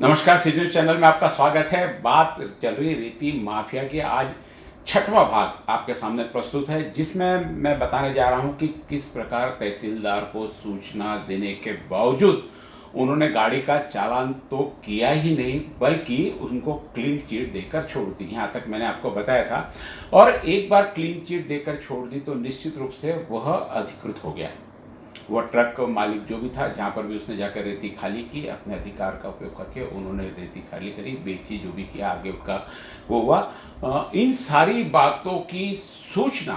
नमस्कार, सी news channel में आपका स्वागत है। बात चल रही रेती माफिया की। आज छठवां भाग आपके सामने प्रस्तुत है, जिसमें मैं बताने जा रहा हूं कि किस प्रकार तहसीलदार को सूचना देने के बावजूद उन्होंने गाड़ी का चालान तो किया ही नहीं, बल्कि उनको क्लीन चिट देकर छोड़ दी। यहाँ तक मैंने आपको बताया था। और एक बार क्लीन चिट देकर छोड़ दी तो निश्चित रूप से वह अधिकृत हो गया। वह ट्रक मालिक जो भी था, जहाँ पर भी उसने जाकर रेती खाली की, अपने अधिकार का उपयोग करके उन्होंने रेती खाली करी, बेची, जो भी किया आगे का वो हुआ। इन सारी बातों की सूचना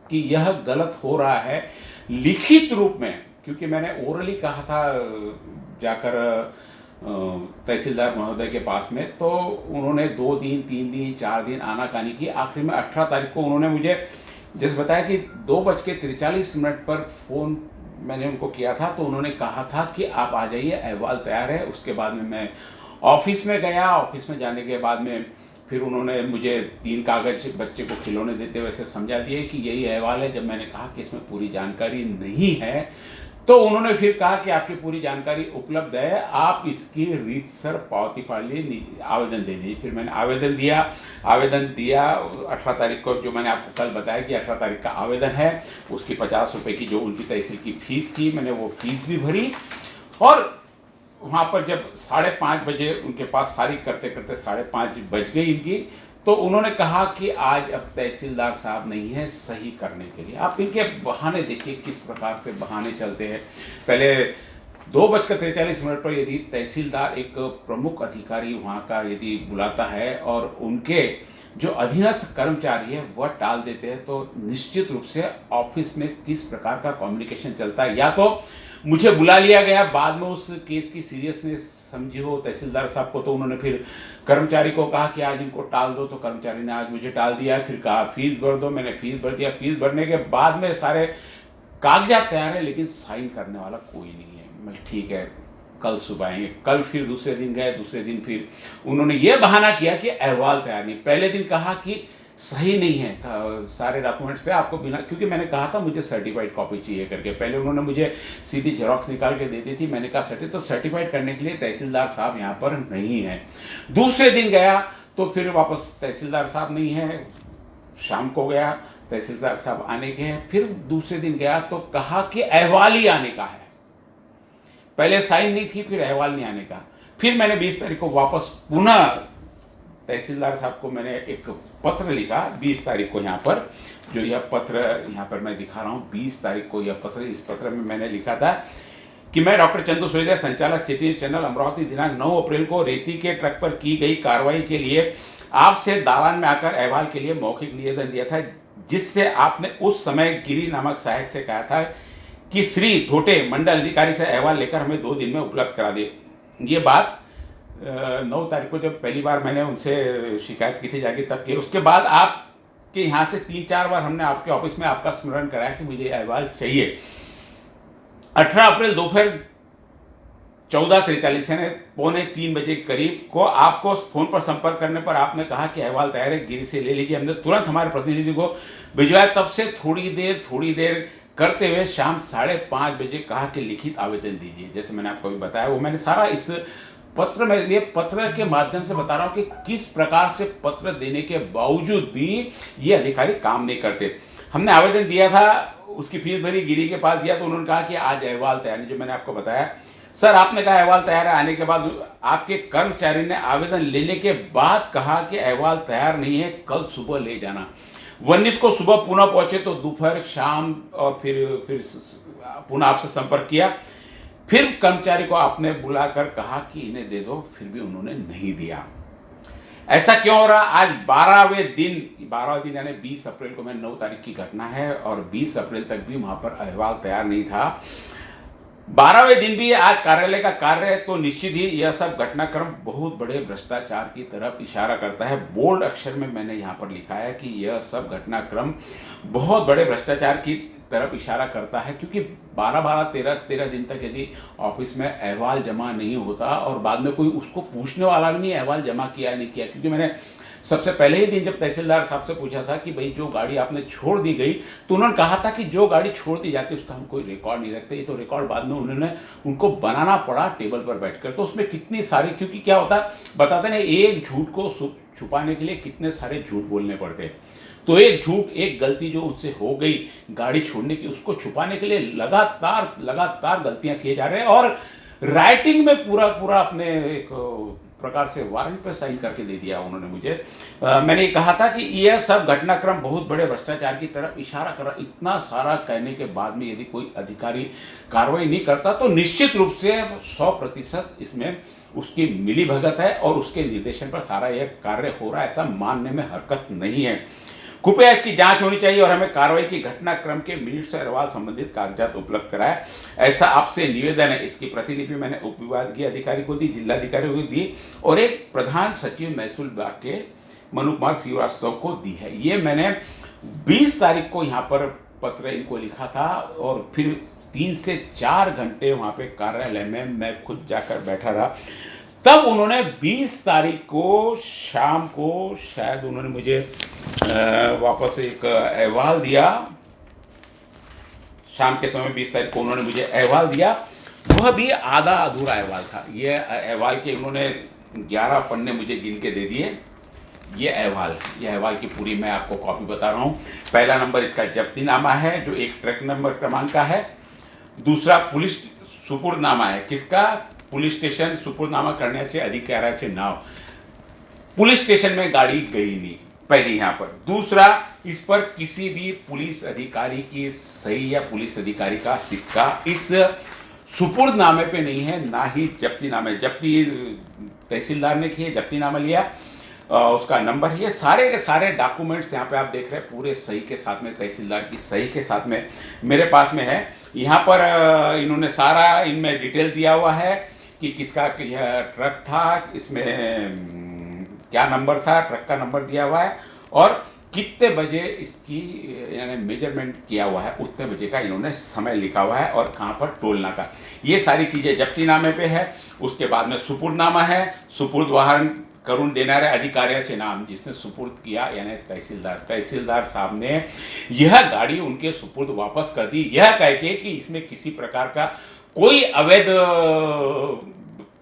कि यह गलत हो रहा है लिखित रूप में, क्योंकि मैंने ओरली कहा था जाकर तहसीलदार महोदय के पास में, तो उन्होंने 2 दिन 3 दिन 4 दिन आनाकानी की। आखिर में 18 तारीख को उन्होंने मुझे जैसे बताया कि 2:43 पर फ़ोन मैंने उनको किया था, तो उन्होंने कहा था कि आप आ जाइए, अहवाल तैयार है। उसके बाद में मैं ऑफिस में गया। ऑफिस में जाने के बाद में फिर उन्होंने मुझे 3 कागज बच्चे को खिलौने देते वैसे समझा दिए कि यही अहवाल है। जब मैंने कहा कि इसमें पूरी जानकारी नहीं है, तो उन्होंने फिर कहा कि आपकी पूरी जानकारी उपलब्ध है, आप इसकी रीतसर पावती फाड़ लिए आवेदन दे दीजिए। फिर मैंने आवेदन दिया 18 तारीख को, जो मैंने आपको कल बताया कि 18 तारीख का आवेदन है। उसकी 50 रुपये की जो उनकी तहसील की फीस थी, मैंने वो फीस भी भरी। और वहाँ पर जब 5:30 बजे उनके पास सारी करते करते 5:30 बज गई इनकी, तो उन्होंने कहा कि आज अब तहसीलदार साहब नहीं है सही करने के लिए। आप इनके बहाने देखिए किस प्रकार से बहाने चलते हैं। पहले 2:43 पर यदि तहसीलदार एक प्रमुख अधिकारी वहाँ का यदि बुलाता है और उनके जो अधीनस्थ कर्मचारी है वह टाल देते हैं, तो निश्चित रूप से ऑफिस में किस प्रकार का कम्युनिकेशन चलता है। या तो मुझे बुला लिया गया, बाद में उस केस की सीरियसनेस समझी हो तहसीलदार साहब को, तो उन्होंने फिर कर्मचारी को कहा कि आज इनको टाल दो, तो कर्मचारी ने आज मुझे टाल दिया। फिर कहा फीस भर दो, मैंने फीस भर दिया। फीस भरने के बाद में सारे कागजात तैयार है, लेकिन साइन करने वाला कोई नहीं है। मैं ठीक है, कल सुबह आएंगे। कल फिर दूसरे दिन गए, दूसरे दिन फिर उन्होंने ये बहाना किया कि अहवाल तैयार नहीं। पहले दिन कहा कि सही नहीं है सारे डॉक्यूमेंट्स पे, आपको बिना, क्योंकि मैंने कहा था मुझे सर्टिफाइड कॉपी चाहिए करके। पहले उन्होंने मुझे सीधी जेरॉक्स निकाल के दे दी थी। मैंने कहा सर्टिफाइड करने के लिए तहसीलदार साहब यहाँ पर नहीं है। दूसरे दिन गया तो फिर वापस तहसीलदार साहब नहीं है। शाम को गया, तहसीलदार साहब आने के हैं। फिर दूसरे दिन गया तो कहा कि अहवाल ही आने का है। पहले साइन नहीं थी, फिर अहवाल नहीं आने का। फिर मैंने 20 तारीख को वापस पुनः तहसीलदार साहब को मैंने एक पत्र लिखा 20 तारीख को। यहाँ पर जो यह पत्र यहाँ पर मैं दिखा रहा हूँ, 20 तारीख को यह पत्र, इस पत्र में मैंने लिखा था कि मैं डॉक्टर चंदू सोहेजा, संचालक सिटी चैनल अमरावती, दिनांक 9 अप्रैल को रेती के ट्रक पर की गई कार्रवाई के लिए आपसे दालान में आकर अहवाल के लिए मौखिक निवेदन दिया था, जिससे आपने उस समय गिरी नामक सहायक से कहा था कि श्री धोटे मंडल अधिकारी से अहवाल लेकर हमें 2 दिन में उपलब्ध करा दे। ये बात 9 तारीख को जब पहली बार मैंने उनसे शिकायत की थी जाके, तब की। उसके बाद आपके यहाँ से 3-4 बार हमने आपके ऑफिस में आपका स्मरण कराया कि मुझे अहवाल चाहिए। 18 अप्रैल दोपहर 14:43 यानी 2:45 बजे के करीब को आपको फोन पर संपर्क करने पर आपने कहा कि अहवाल तैयार है, गिरी से ले लीजिए। हमने तुरंत हमारे प्रतिनिधि को भिजवाया। तब से थोड़ी देर करते हुए शाम 5:30 बजे कहा कि लिखित आवेदन दीजिए। जैसे मैंने आपको भी बताया, वो मैंने सारा इस पत्र में, ये पत्र के माध्यम से बता रहा हूँ कि किस प्रकार से पत्र देने के बावजूद भी ये अधिकारी काम नहीं करते। हमने आवेदन दिया था, उसकी फीस भरी, गिरी के पास दिया, तो उन्होंने कहा कि आज अहवाल तैयार नहीं। जो मैंने आपको बताया, सर आपने कहा अहवाल तैयार है, आने के बाद आपके कर्मचारी ने आवेदन लेने के बाद कहा कि अहवाल तैयार नहीं है, कल सुबह ले जाना। 19 को सुबह पुनः पहुंचे तो दोपहर, शाम और फिर पुनः आपसे संपर्क किया। फिर कर्मचारी को आपने बुलाकर कहा कि इन्हें दे दो, फिर भी उन्होंने नहीं दिया। ऐसा क्यों हो रहा? आज 12वें दिन यानी 20 अप्रैल को, मैं 9 तारीख की घटना है, और 20 अप्रैल तक भी वहां पर अहवाल तैयार नहीं था। 12वें दिन भी आज कार्यालय का कार्य है, तो निश्चित ही यह सब घटनाक्रम बहुत बड़े भ्रष्टाचार की तरफ इशारा करता है। बोल्ड अक्षर में मैंने यहाँ पर लिखा है कि यह सब घटनाक्रम बहुत बड़े भ्रष्टाचार की तरफ इशारा करता है, क्योंकि 13 दिन तक यदि ऑफिस में अहवाल जमा नहीं होता और बाद में कोई उसको पूछने वाला भी नहीं अहवाल जमा किया नहीं किया। क्योंकि मैंने सबसे पहले ही दिन जब तहसीलदार साहब से पूछा था कि भाई जो गाड़ी आपने छोड़ दी गई, तो उन्होंने कहा था कि जो गाड़ी छोड़ दी जाती है उसका हम कोई रिकॉर्ड नहीं रखते। ये तो रिकॉर्ड बाद में उन्होंने उनको बनाना पड़ा टेबल पर बैठकर। तो उसमें कितनी सारी, क्योंकि क्या होता है बताते ना, एक झूठ को छुपाने के लिए कितने सारे झूठ बोलने पड़ते हैं। तो एक झूठ, एक गलती जो उनसे हो गई गाड़ी छोड़ने की, उसको छुपाने के लिए लगातार लगातार गलतियां किए जा रहे हैं। और राइटिंग में पूरा पूरा अपने एक प्रकार से वारंट पे साइन करके दे दिया उन्होंने मुझे। मैंने कहा था कि यह सब घटनाक्रम बहुत बड़े भ्रष्टाचार की तरफ इशारा कर रहा। इतना सारा कहने के बाद में यदि कोई अधिकारी कार्रवाई नहीं करता तो निश्चित रूप से 100% इसमें उसकी मिली भगत है और उसके निर्देशन पर सारा यह कार्य हो रहा है, ऐसा मानने में हरकत नहीं है। कृपया इसकी जांच होनी चाहिए और हमें कार्रवाई की घटनाक्रम के मिनट से अहवाल संबंधित कागजात उपलब्ध कराए, ऐसा आपसे निवेदन है। इसकी प्रतिलिपि मैंने उप विभागीय अधिकारी को दी, जिलाधिकारी को दी और एक प्रधान सचिव महसूल विभाग के मनु कुमार श्रीवास्तव को दी है। ये मैंने 20 तारीख को यहाँ पर पत्र इनको लिखा था और फिर 3 से 4 घंटे वहाँ पे कार्यालय में मैं खुद जाकर बैठा रहा। तब उन्होंने 20 तारीख को शाम को शायद उन्होंने मुझे वापस एक अहवाल दिया। शाम के समय 20 तारीख को उन्होंने मुझे अहवाल दिया। वह भी आधा अधूरा अहवाल था। यह अहवाल के उन्होंने 11 पन्ने मुझे गिन के दे दिए। ये अहवाल की पूरी मैं आपको कॉपी बता रहा हूँ। पहला नंबर इसका जब्तीनामा है जो एक ट्रक नंबर क्रमांक का है। दूसरा पुलिस सुपुर्दनामा है, किसका? पुलिस स्टेशन सुपुर्दनामा करण्याचे अधिकाराचे नाव। पुलिस स्टेशन में गाड़ी गई नहीं पहली यहाँ पर। दूसरा, इस पर किसी भी पुलिस अधिकारी की सही या पुलिस अधिकारी का सिक्का इस सुपुर्दनामे पे नहीं है, ना ही जब्तीनामे। जब्ती तहसीलदार ने की, जब्तीनामा लिया, उसका नंबर है। ये सारे के सारे डॉक्यूमेंट्स यहाँ पे आप देख रहे हैं पूरे सही के साथ में, तहसीलदार की सही के साथ में मेरे पास में है। यहाँ पर इन्होंने सारा इनमें डिटेल दिया हुआ है कि किसका यह ट्रक था, इसमें क्या नंबर था, ट्रक का नंबर दिया हुआ है और कितने बजे इसकी यानी मेजरमेंट किया हुआ है, उतने बजे का इन्होंने समय लिखा हुआ है और कहाँ पर टोल नाका। ये सारी चीज़ें जब्तीनामे पे है। उसके बाद में सुपुर्दनामा है, सुपुर्द वाहन करून देणाऱ्या अधिकाऱ्याचे नाम, जिसने सुपुर्द किया यानी तहसीलदार साहब ने यह गाड़ी उनके सुपुर्द वापस कर दी, यह कह के कि इसमें किसी प्रकार का कोई अवैध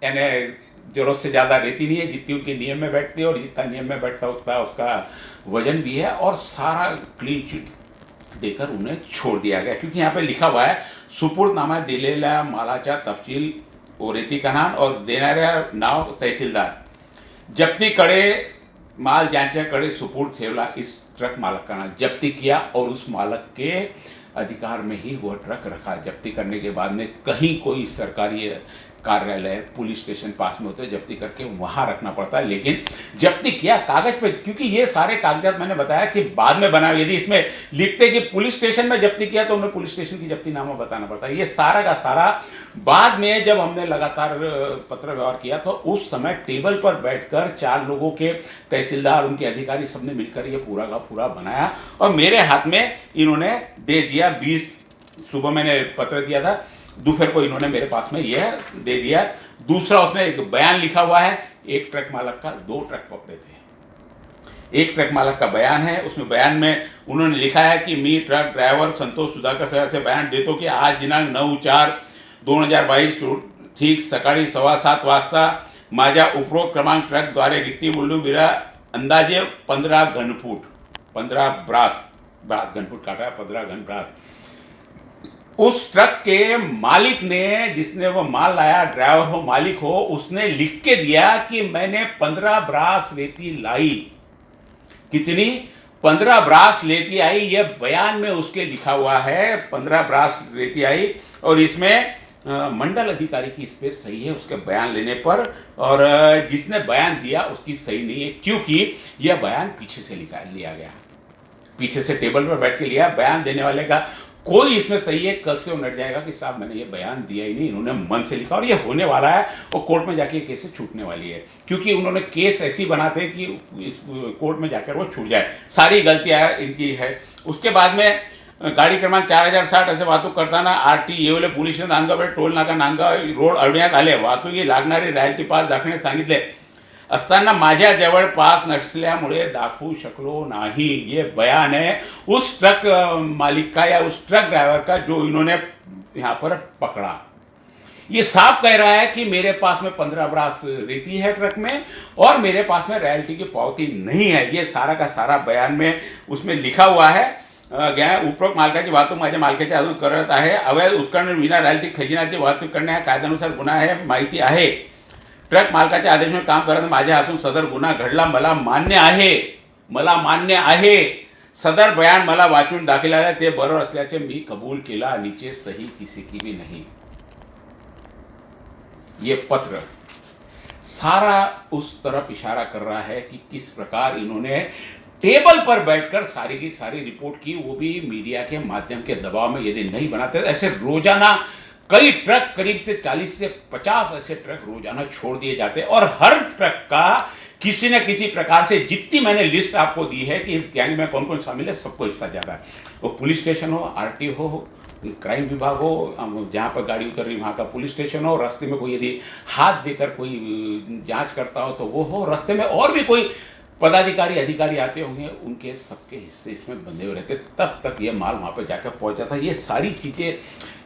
यानी जरूरत से ज़्यादा रेती नहीं है, जितनी उनके नियम में बैठती है और जितना नियम में बैठता उतना उसका वजन भी है, और सारा क्लीन चिट देकर उन्हें छोड़ दिया गया। क्योंकि यहाँ पे लिखा हुआ है सुपुर्दनामा दिलेल्या मालाचा तपशील वो रेती खनान और देणाऱ्या नाव तहसीलदार, जप्तीकडे माल ज्यांच्याकडे सुपुर्द ठेवला इस ट्रक मालक का नाम, जप्ती किया और उस मालक के अधिकार में ही वह ट्रक रखा। जप्ती करने के बाद में कहीं कोई सरकारी कार्यालय पुलिस स्टेशन पास में होते जप्ती करके वहाँ रखना पड़ता है, लेकिन जप्ती किया कागज पे। क्योंकि ये सारे कागजात मैंने बताया कि बाद में बनाए, यदि इसमें लिखते कि पुलिस स्टेशन में जप्ती किया तो उन्हें पुलिस स्टेशन की जप्तीनामा बताना पड़ता है। ये सारा का सारा बाद में जब हमने लगातार पत्र व्यवहार किया तो उस समय टेबल पर बैठकर 4 लोगों के तहसीलदार, उनके अधिकारी सबने मिलकर ये पूरा का पूरा बनाया और मेरे हाथ में इन्होंने दे दिया। 20 सुबह मैंने पत्र दिया था, दोपहर को इन्होंने मेरे पास में यह दे दिया। दूसरा, उसमें एक बयान लिखा हुआ है, एक ट्रक मालक का 2 ट्रक पकड़े थे। एक ट्रक मालक का बयान है, उसमें बयान में उन्होंने लिखा है कि मी ट्रक ड्रायव्हर संतोष सुधाकर सर से बयान देतो की आज दिनांक 9/4/2022 ठीक सकाळी 7:15 वाजता माझ्या उपरोक्त क्रमांक ट्रकद्वारे गिट्टी मुलडून विरा अंदाजे 15 घनफूट 15 ब्रास घनफूट काटा, 15 घन ब्रास। उस ट्रक के मालिक ने, जिसने वो माल लाया, ड्राइवर हो मालिक हो, उसने लिख के दिया कि मैंने 15 ब्रास रेती लाई। कितनी? 15 ब्रास रेती आई। यह बयान में उसके लिखा हुआ है 15 ब्रास रेती आई और इसमें मंडल अधिकारी की इस पे सही है उसके बयान लेने पर, और जिसने बयान दिया उसकी सही नहीं है क्योंकि यह बयान पीछे से लिया गया, पीछे से टेबल पर बैठ के लिया। बयान देने वाले का कोई इसमें सही है, कल से वो नट जाएगा कि साहब मैंने ये बयान दिया ही नहीं, इन्होंने मन से लिखा और ये होने वाला है और कोर्ट में जाके केस से छूटने वाली है। क्योंकि उन्होंने केस ऐसी बनाते हैं कि इस कोर्ट में जाकर वो छूट जाए। सारी गलतियां इनकी है। उसके बाद में गाडी क्रमांक 4060 असे वाहतूक करताना RT येवले पोलीस नांदगाव टोल नाका नांदगाव रोड अडवण्यात आले। वाहतुकी लागणारी रॉयल्टी पास दाखवण्यास सांगितले। असताना माझ्याजवळ पास नसल्यामुळे दाखवू शकलो नहीं, ये बयान है उस ट्रक मालिक का या उस ट्रक ड्राइवर का जो इन्होंने यहाँ पर पकड़ा। ये साफ कह रहा है कि मेरे पास में 15 ब्रास रेती है ट्रक में और मेरे पास में रॉयल्टी की पावती नहीं है। ये सारा का सारा बयान में उसमें लिखा हुआ है। उपरोक्त मालकाची वाहतूक माझ्या मालकाच्या हातून करत आहे, अवैध उपकरण विना रॉयल्टी खजिनाची वाहतूक करणे हा कायद्यानुसार गुन्हा आहे, माहिती आहे। ट्रक मालकाच्या आदेशाने काम करत माझ्या हातून सदर गुन्हा घडला, मला मान्य आहे। सदर बयान मला वाचून दाखिला ते बरोबर असल्याचे मी कबूल केला, नीचे सही किसी की भी नहीं। ये पत्र सारा उस तरफ इशारा कर रहा है कि किस प्रकार इन्होंने टेबल पर बैठकर सारी की सारी रिपोर्ट की, वो भी मीडिया के माध्यम के दबाव में। यदि नहीं बनाते ऐसे रोजाना कई ट्रक, करीब से 40 से 50 ऐसे ट्रक रोजाना छोड़ दिए जाते और हर ट्रक का किसी न किसी प्रकार से, जितनी मैंने लिस्ट आपको दी है कि इस गैंग में कौन कौन शामिल है, सबको हिस्सा जाता है। वो पुलिस स्टेशन हो, आरटीओ हो, क्राइम विभाग हो, जहाँ पर गाड़ी उतर रही वहाँ का पुलिस स्टेशन हो, रास्ते में कोई यदि हाथ देकर कोई जांच करता हो तो वो हो, रास्ते में और भी कोई पदाधिकारी अधिकारी आते होंगे, उनके सबके हिस्से इसमें बंधे हुए रहते, तब तक ये माल वहाँ पर जाकर पहुँच जाता। ये सारी चीज़ें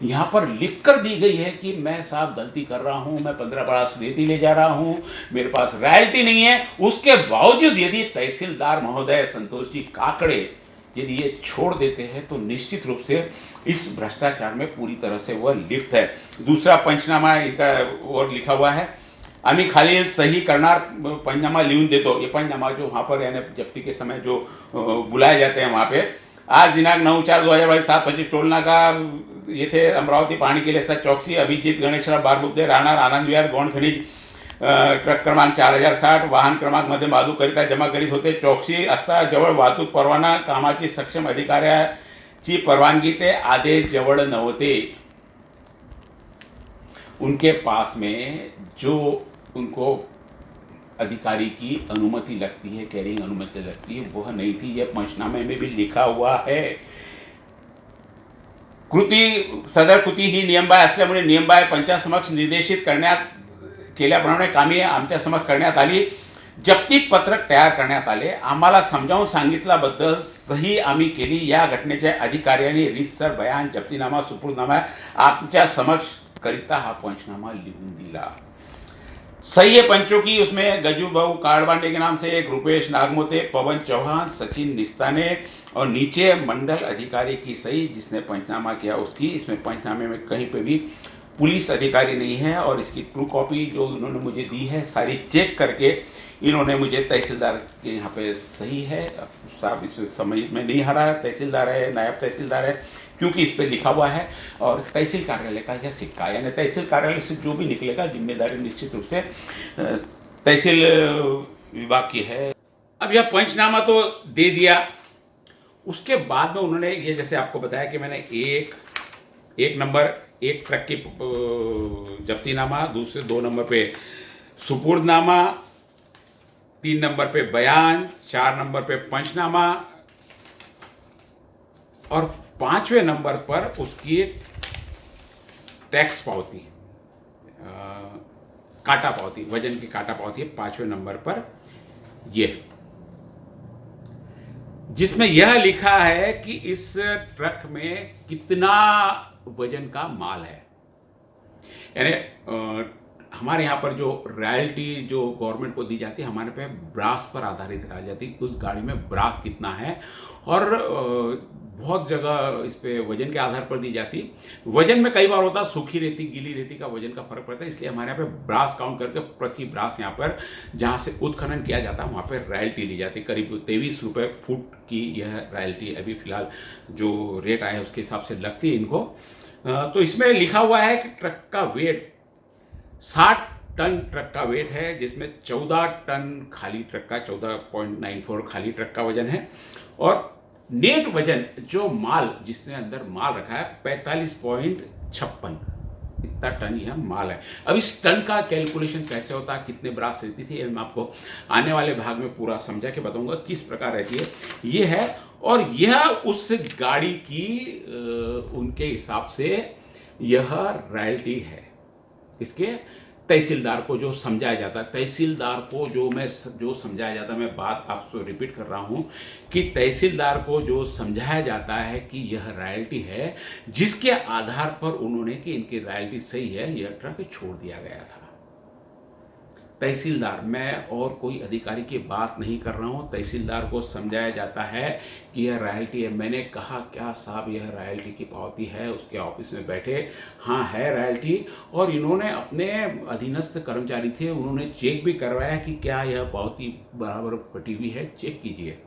यहाँ पर लिख कर दी गई है कि मैं साहब गलती कर रहा हूँ, मैं 15 ब्रास रेती ले जा रहा हूँ, मेरे पास रॉयल्टी नहीं है। उसके बावजूद यदि तहसीलदार महोदय संतोष जी काकड़े यदि ये छोड़ देते हैं तो निश्चित रूप से इस भ्रष्टाचार में पूरी तरह से वह लिप्त है। दूसरा पंचनामा इनका और लिखा हुआ है, आम्ही खाली सही करणार पंचनामा लिहून देतो। ये पंचनामा जो वहाँ पर यानी जब्ती के समय जो बुलाए जाते हैं वहाँ पे, आज दिनांक 9/4/2022 7:25 टोल नाका येथे अमरावती पाहणी केली असता चौकसी अभिजित गणेशराव बारबुद्दे राहणार आनंद विहार गौण खनिज, ट्रक क्रमांक 4060 वाहन क्रमांक मध्ये वाहतूककरिता जमा करीत होते। चौकसी असता जवळ वाहतूक परवाना कामाची सक्षम अधिकाऱ्याची परवानगी ते आदेश जवळ नव्हते। उनके पास में जो उनको अधिकारी की अनुमति लगती है, कैरिंग अनुमति लगती है, वह नहीं थी। यह पंचनामे में भी लिखा हुआ है। सदर कृती ही नियमबाह्य असल्यामुळे नियमबाह्य पंचासमक्ष निर्देशित करण्यात केल्याप्रमाणे कामे आमच्या समक्ष करण्यात आली। जप्ती पत्रक तयार करण्यात आले, आम्हाला समजावून सांगितल्याबद्दल सही आम्ही केली। या घटनेच्या अधिकाऱ्यांनी रीतसर बयान, जप्तीनामा, सुपूर्दनामा आमच्या समक्ष करिता हा पंचनामा लिखून दिला। सही है पंचों की, उसमें गजू भाऊ काड़बांडे के नाम से एक, रुपेश नागमोते, पवन चौहान, सचिन निस्ताने और नीचे मंडल अधिकारी की सही जिसने पंचनामा किया उसकी। इसमें पंचनामे में कहीं पे भी पुलिस अधिकारी नहीं है और इसकी ट्रू कॉपी जो इन्होंने मुझे दी है सारी चेक करके इन्होंने मुझे तहसीलदार के यहाँ पे सही है। साहब इसमें समझ में नहीं आ रहा है, तहसीलदार है, नायब तहसीलदार है, क्योंकि इस पर लिखा हुआ है और तहसील कार्यालय का यह सिक्का, यानी तहसील कार्यालय से जो भी निकलेगा जिम्मेदारी निश्चित रूप से तहसील विभाग की है। अब यह पंचनामा तो दे दिया, उसके बाद में उन्होंने ये जैसे आपको बताया कि मैंने एक नंबर एक ट्रक की जब्तीनामा, दूसरे 2 नंबर पे सुपुर्दनामा, 3 नंबर पे बयान, 4 नंबर पे पंचनामा और 5वें नंबर पर उसकी टैक्स पावती, काटा पावती, वजन की काटा पावती है 5वें नंबर पर ये, जिसमें यह लिखा है कि इस ट्रक में कितना वजन का माल है। यानी हमारे यहाँ पर जो रॉयल्टी जो गवर्नमेंट को दी जाती है, हमारे पे ब्रास पर आधारित रह जाती है, उस गाड़ी में ब्रास कितना है और बहुत जगह इस पे वजन के आधार पर दी जाती। वजन में कई बार होता है सूखी रेती, गीली रेती का वजन का फर्क पड़ता है, इसलिए हमारे यहाँ पे ब्रास काउंट करके प्रति ब्रास यहाँ पर जहाँ से उत्खनन किया जाता है वहाँ पर रॉयल्टी ली जाती है। करीब 23 रुपये फुट की यह रॉयल्टी अभी फिलहाल जो रेट आया है उसके हिसाब से लगती है इनको। तो इसमें लिखा हुआ है कि ट्रक का वेट 60 टन ट्रक का वेट है, जिसमें 14 टन खाली ट्रक का, 14.94 खाली ट्रक का वजन है और नेट वजन जो माल जिसने अंदर माल रखा है 45.56 इतना टन यह माल है। अब इस टन का कैलकुलेशन कैसे होता है, कितने ब्रास रहती थी, मैं आपको आने वाले भाग में पूरा समझा के बताऊंगा किस प्रकार रहती है ये है। और यह उस गाड़ी की उनके हिसाब से यह रॉयल्टी है, इसके तहसीलदार को जो समझाया जाता है, तहसीलदार को जो समझाया जाता है, मैं बात आपको रिपीट कर रहा हूँ कि तहसीलदार को जो समझाया जाता है कि यह रॉयल्टी है, जिसके आधार पर उन्होंने कि इनकी रॉयल्टी सही है, यह ट्रक छोड़ दिया गया था। तहसीलदार, मैं और कोई अधिकारी की बात नहीं कर रहा हूँ, तहसीलदार को समझाया जाता है कि यह रॉयल्टी है। मैंने कहा क्या साहब यह रॉयल्टी की पावती है? उसके ऑफिस में बैठे, हाँ है रॉयल्टी, और इन्होंने अपने अधीनस्थ कर्मचारी थे, उन्होंने चेक भी करवाया कि क्या यह पावती बराबर फटी हुई है, चेक कीजिए।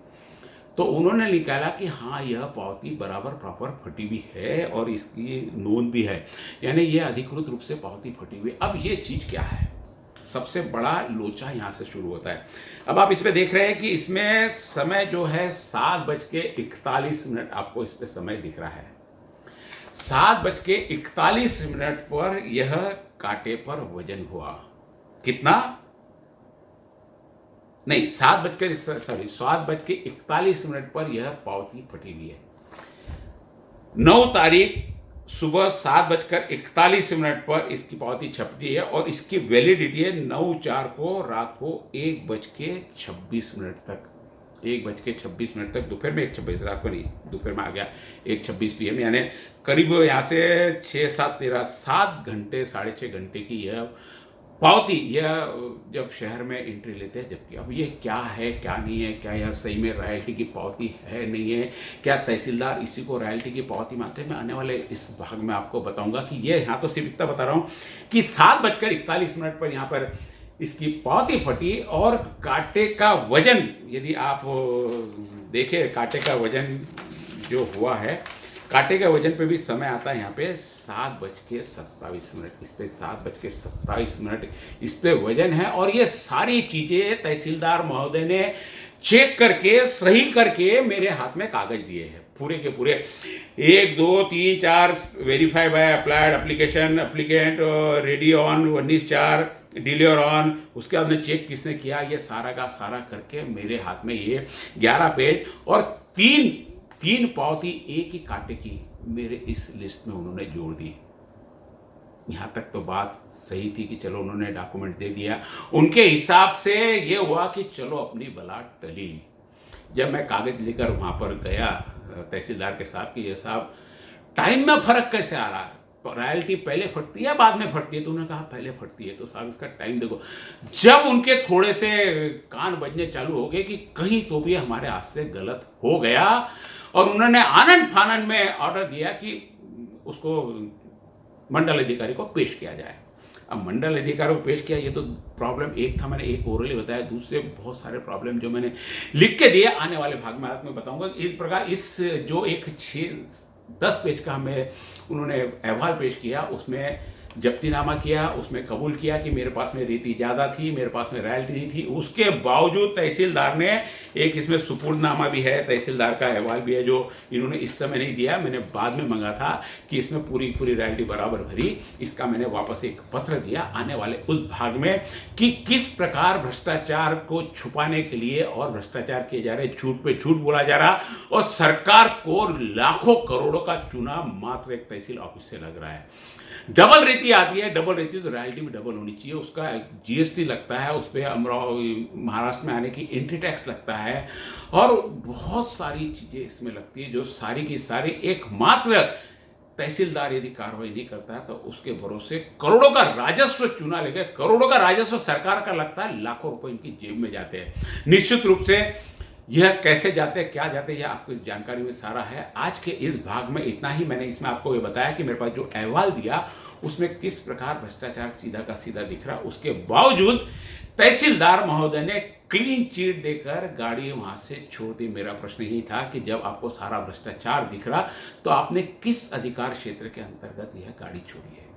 तो उन्होंने निकाला कि हाँ यह पावती बराबर प्रॉपर फटी हुई है और इसकी नोंद भी है, यानी यह अधिकृत रूप से पावती फटी हुई है। अब ये चीज़ क्या है? सबसे बड़ा लोचा यहाँ से शुरू होता है। अब आप इस पे देख रहे हैं कि इसमें समय जो है 7:41 आपको इस पे समय दिख रहा है। 7:41 पर यह कांटे पर वजन हुआ। कितना? नहीं, 7:41 पर यह पावती फटी हुई है। 9 तारीख सुबह 7:41 पर इसकी पावती छपती है और इसकी वैलिडिटी है 9/4 को रात को 1:26 तक। 1:26 तक, दोपहर में 1:26, रात को नहीं, दोपहर में आ गया 1:26 PM, यानी करीब यहाँ से 7 घंटे, 6.5 घंटे की यह पावती, यह जब शहर में एंट्री लेते हैं। जबकि अब ये क्या है क्या नहीं है, क्या यह सही में रॉयल्टी की पावती है नहीं है, क्या तहसीलदार इसी को रॉयल्टी की पावती मानते हैं? मैं आने वाले इस भाग में आपको बताऊंगा कि ये यहाँ तो सिर्फ इतना बता रहा हूँ कि 7:41 पर यहाँ पर इसकी पावती फटी और कांटे का वजन, यदि आप देखें कांटे का वजन जो हुआ है, कांटे के वजन पे भी समय आता है यहाँ पे 7:27। इस पे 7:27 इस पे वजन है और ये सारी चीजें तहसीलदार महोदय ने चेक करके सही करके मेरे हाथ में कागज दिए हैं, पूरे के पूरे 1 2 3 4 verify by applied application applicant ready on 19/4 deliver on. उसके बाद में चेक किसने किया, ये सारा का सारा करके मेरे हाथ में ये 11 पेज और तीन पावती एक ही कांटे की मेरे इस लिस्ट में उन्होंने जोड़ दी। यहाँ तक तो बात सही थी कि चलो उन्होंने डॉक्यूमेंट दे दिया, उनके हिसाब से ये हुआ कि चलो अपनी बला टली। जब मैं कागज लेकर वहाँ पर गया तहसीलदार के साहब कि ये साहब टाइम में फर्क कैसे आ रहा है, रॉयल्टी पहले फटती है बाद में फटती है? तो उन्होंने कहा पहले फटती है। तो साहब इसका टाइम देखो। जब उनके थोड़े से कान बजने चालू हो गए कि कहीं तो भी हमारे हाथ से गलत हो गया, और उन्होंने आनंद फानंद में ऑर्डर दिया कि उसको मंडल अधिकारी को पेश किया जाए। अब मंडल अधिकारी को पेश किया, ये तो प्रॉब्लम एक था, मैंने एक ओरली बताया, दूसरे बहुत सारे प्रॉब्लम जो मैंने लिख के दिए आने वाले भाग में मैं बताऊंगा। इस प्रकार इस जो एक 6-10 पेज का हमें उन्होंने अहवाल पेश किया, उसमें जब्तीनामा किया, उसमें कबूल किया कि मेरे पास में रेती ज़्यादा थी, मेरे पास में रॉयल्टी नहीं थी। उसके बावजूद तहसीलदार ने एक इसमें सुपुर्दनामा भी है, तहसीलदार का अहवाल भी है जो इन्होंने इस समय नहीं दिया, मैंने बाद में मंगा था कि इसमें पूरी रॉयल्टी बराबर भरी। इसका मैंने वापस एक पत्र दिया आने वाले उस भाग में कि किस प्रकार भ्रष्टाचार को छुपाने के लिए और भ्रष्टाचार किए जा रहे, झूठ पे झूठ बोला जा रहा, और सरकार को लाखों करोड़ों का चूना मात्र एक तहसील ऑफिस से लग रहा है। डबल रेती आती है, डबल रेती तो रॉयल्टी भी डबल होनी चाहिए, उसका GST लगता है, उस पर महाराष्ट्र में आने की एंट्री टैक्स लगता है, और बहुत सारी चीज़ें इसमें लगती है जो सारी की सारी एकमात्र तहसीलदार यदि कार्रवाई नहीं करता है तो उसके भरोसे करोड़ों का राजस्व चुना लेकर, करोड़ों का राजस्व सरकार का लगता है, लाखों रुपए इनकी जेब में जाते हैं। निश्चित रूप से यह कैसे जाते हैं, क्या जाते हैं, यह आपको जानकारी में सारा है। आज के इस भाग में इतना ही। मैंने इसमें आपको ये बताया कि मेरे पास जो अहवाल दिया उसमें किस प्रकार भ्रष्टाचार सीधा का सीधा दिख रहा, उसके बावजूद तहसीलदार महोदय ने क्लीन चिट देकर गाड़ी वहां से छोड़ दी। मेरा प्रश्न यही था कि जब आपको सारा भ्रष्टाचार दिख रहा तो आपने किस अधिकार क्षेत्र के अंतर्गत यह गाड़ी छोड़ी है?